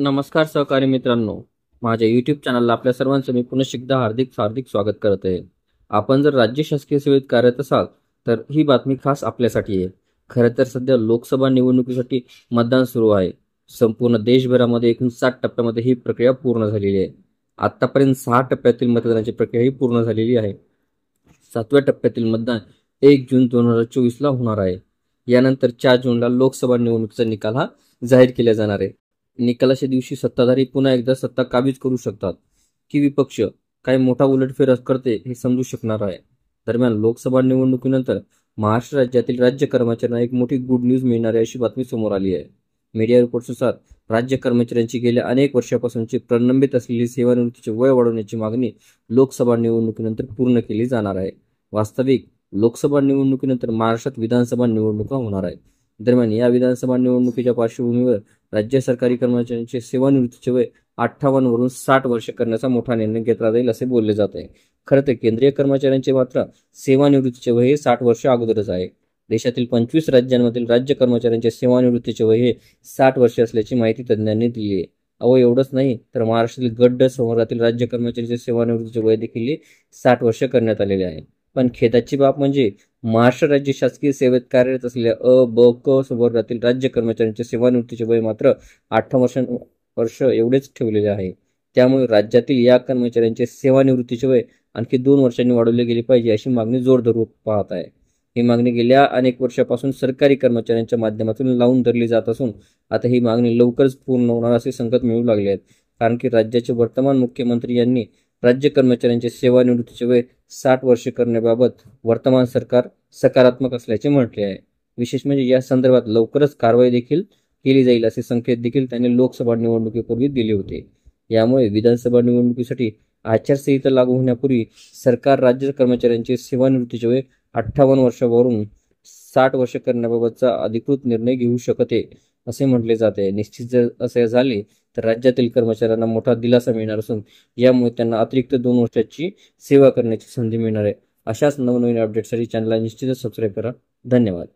नमस्कार सहकारी मित्रांनो, माझ्या यूट्यूब चॅनलला आपल्या सर्वांचं मी पुन्हा एकदा हार्दिक स्वागत करत आहे. आपण जर राज्य शासकीय सेवेत कार्यरत असाल तर ही बातमी खास आपल्यासाठी आहे. खरं तर सध्या लोकसभा निवडणुकीसाठी मतदान सुरू आहे. संपूर्ण देशभरामध्ये एकूण 7 टप्प्यामध्ये ही प्रक्रिया पूर्ण झालेली आहे. आतापर्यंत 6 टप्प्यातील मतदानाची प्रक्रिया ही पूर्ण झालेली आहे. 7व्या टप्प्यातील मतदान 1 जून 2024 ला होणार आहे. यानंतर 4 जूनला लोकसभा निवडणुकीचा निकाल हा जाहीर केला जाणार आहे. निकालाच्या दिवशी सत्ताधारी पुन्हा एकदा सत्ता काबीज करू शकतात की विपक्ष काही मोठा उलटफेर करते हे समजू शकणार आहे. दरम्यान लोकसभा निवडणुकीनंतर महाराष्ट्र राज्यातील राज्य कर्मचाऱ्यांना एक मोठी गुड न्यूज मिळणार आहे अशी बातमी समोर आली आहे. मीडिया रिपोर्ट्सनुसार राज्य कर्मचाऱ्यांची गेल्या अनेक वर्षापासूनची प्रलंबित असलेली सेवानिवृत्तीचे वय वाढवण्याची मागणी लोकसभा निवडणुकीनंतर पूर्ण केली जाणार आहे. वास्तविक लोकसभा निवडणुकीनंतर महाराष्ट्रात विधानसभा निवडणुका होणार आहेत. दरम्यान या विधानसभा निवडणुकीच्या पार्श्वभूमीवर राज्य सरकारी कर्मचाऱ्यांचे सेवानिवृत्तीचे वय 58 वरून 60 वर्ष करण्याचा मोठा निर्णय घेतला जाईल असे बोलले जात आहे. खरं तर केंद्रीय कर्मचाऱ्यांचे मात्र सेवानिवृत्तीचे वय हे 60 वर्ष अगोदरच आहे. देशातील 25 राज्यांमधील राज्य कर्मचाऱ्यांचे सेवानिवृत्तीचे वय हे 60 वर्ष असल्याची माहिती तज्ज्ञांनी दिली आहे. एवढंच नाही तर महाराष्ट्रातील गट संवर्गातील राज्य कर्मचाऱ्यांचे सेवानिवृत्तीचे वय देखील 60 वर्ष करण्यात आलेले आहे. पण खेदाची बाब म्हणजे महाराष्ट्र राज्य शासकीय सेवेत कार्यरत असलेल्या अ, ब, क संवर्गातील राज्य कर्मचाऱ्यांचे सेवानिवृत्तीचे वय मात्र 58 वर्ष एवढेच ठेवलेले आहे. त्यामुळे राज्यातील या कर्मचाऱ्यांचे सेवानिवृत्तीचे वय आणखी 2 वर्षांनी वाढवले गेले पाहिजे अशी मागणी जोर धरून पाहत आहे. ही मागणी गेल्या अनेक वर्षापासून सरकारी कर्मचाऱ्यांच्या माध्यमातून लावून धरली जात असून आता ही मागणी लवकरच पूर्ण होणार असे संकेत मिळू लागले आहेत. कारण की राज्याचे वर्तमान मुख्यमंत्री यांनी राज्य कर्मचाऱ्यांचे सेवानिवृत्तीचे वय 60 वर्ष करण्याबाबत वर्तमान सरकार सकारात्मक असल्याचे म्हटले आहे. विशेष म्हणजे या संदर्भात लवकरच कारवाई देखील केली जाईल असे संकेत देखील त्यांनी लोकसभा निवडणुकीपूर्वी दिले होते. यामुळे विधानसभा निवडणुकीसाठी आचारसंहिता लागू होण्यापूर्वी सरकार राज्य कर्मचाऱ्यांचे सेवानिवृत्तीचे वय 58 वर्षावरून 60 वर्ष करण्याबाबतचा अधिकृत निर्णय घेऊ शकते असे म्हटले जाते. निश्चित जर असे झाले तर राज्यातील कर्मचाऱ्यांना मोठा दिलासा मिळणार असून यामुळे त्यांना अतिरिक्त 2 वर्षाची सेवा करण्याची संधी मिळणार आहे. अशाच नवनवीन अपडेटसाठी चॅनलला निश्चितच सबस्क्राईब करा. धन्यवाद.